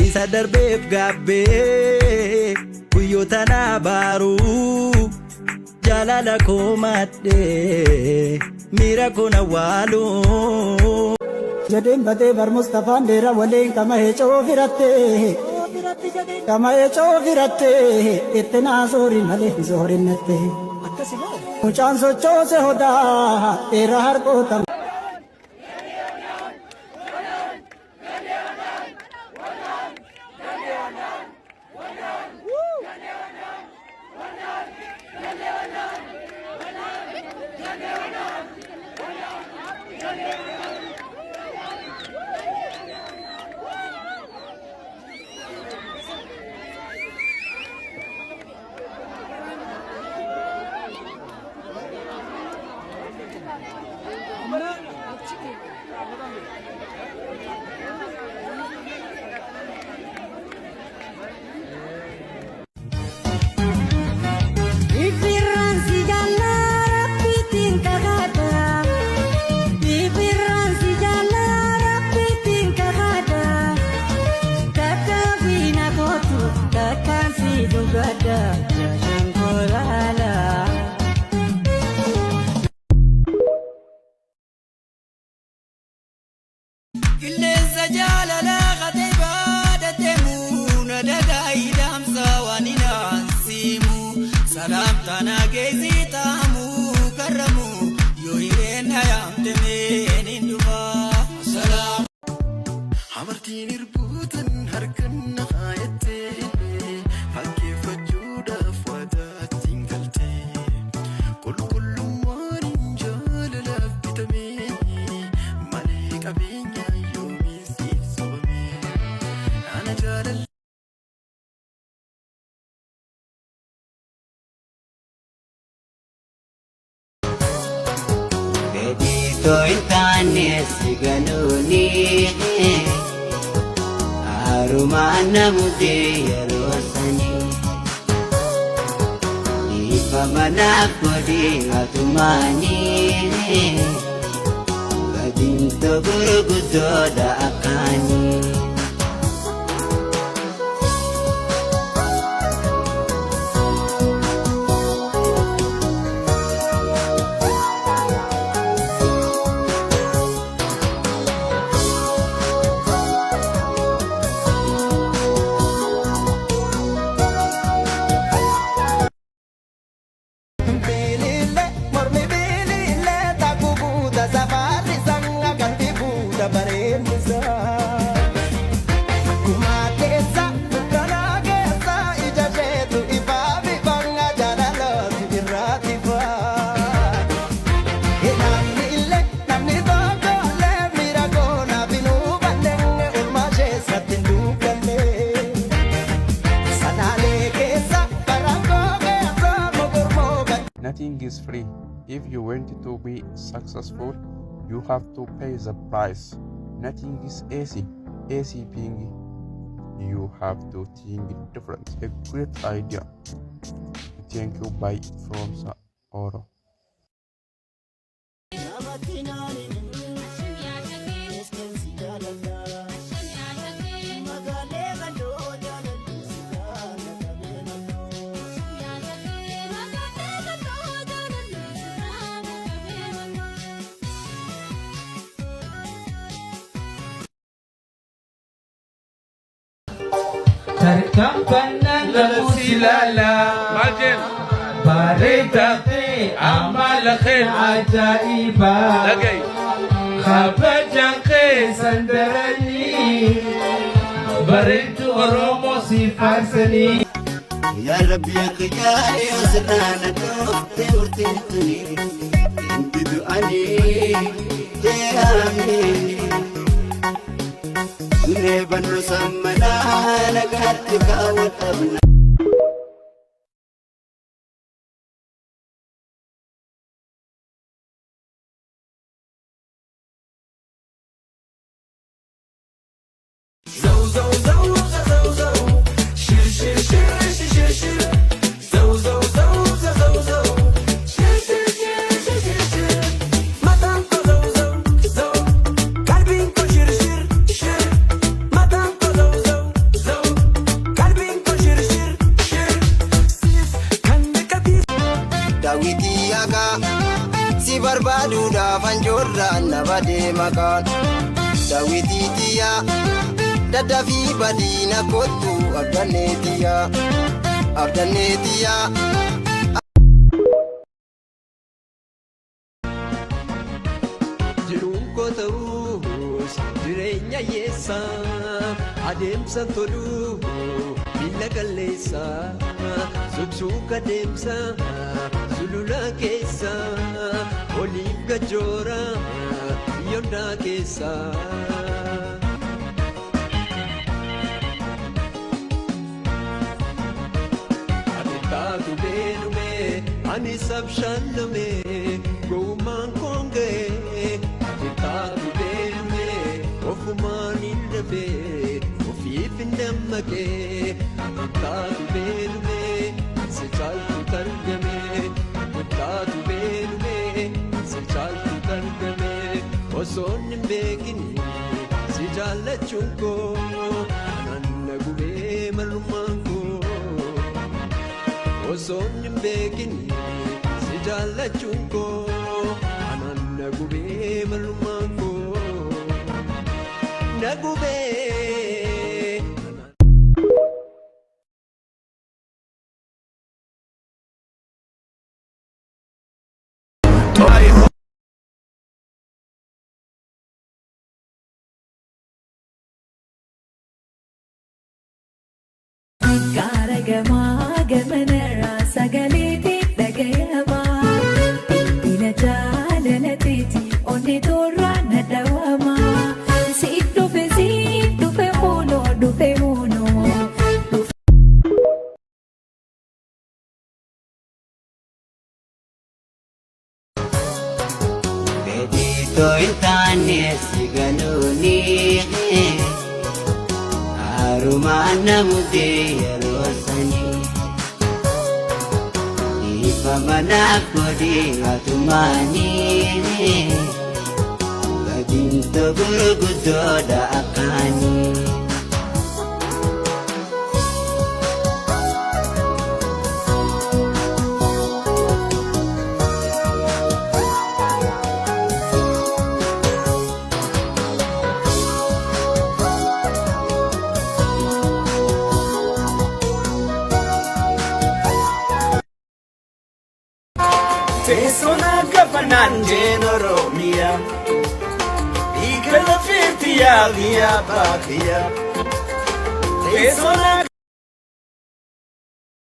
isa darbeef gaabbee guyyoota naa baaruu jaalala koo madhee miira koo na waaluu. Jedheen batee bar Mustafaan dheeraa waliin kama heecoo firatte itti naa soori malee soorinnatte mucaan sochoose hodaa dheeraa harkoota. Qilleensa jaalalaa qatee baadateemu na dagaayii daamsa waan inaan siimu salaamtaa na geessii taamu karramu yoo hireen hayaamte meen hin dhufa. Salaam. Amartiin irbuutan harkan na kaayattee fakkeeffachuudhaaf waadaattiin galtee qulqullummaan hin jaalalaaf bitamee malee qabeenya. To'intaane siganuni arumana mudee yeroo sanii ifa mana godhee atumaanii badinto gurguddoodha akkaanii. Nothing is free. If you want to be successful, you have to pay the price. Nothing is easy. Easy being you have to think different. A great idea. Thank you. Bye from Oro. Terkampannan silala Majin Baritati amal khair ajaiba Lagay Khabajan khair sandarani Baritu oromo sifarsani Ya Rabbi ya Qiyari Asrana Dofte urtintuni Intidu ani Jehami Neban nusamana Nagati kawatabna gaafan jorraan nabadee maqaan daawwitiitiyaa daddafii badiina kottu abdanneetiyaa jiruun koo ta'uus jireenya yeessaa adeemsa toluu miila qalleessa suksuuka deemsa sulula keessa oliif gajoora yondaa keessa. Taatu beenume ani sabshaname gowumaan koongee taatu beenume ofumaan hin dhabe ofiif hin dammaqee taatu beenume si caaltu targame taatu beenume si caaltu targame osoon hin beekini si jaallachuun koo nanna gubee malummaan koo. Osoon hin beekini si jaallachuun koo anaan na gubee malummaan koo na gubee. Gaaragamaa gamanarraa sagaleetti dhagayamaa bila jaalalateeti onnee toorraa na dhawamaa siif dhufe hunoo dhufe hunoo. Beditoo hin taane si galuunii harumaan namutee yeroo sanii ifa manaaf godhee hatumaanii badinto gurguddoodha akkaanii. Teessona gafanaan jeen Oromiyaa dhiiga lafeetti yaabiyaa baafiyaa. Teessona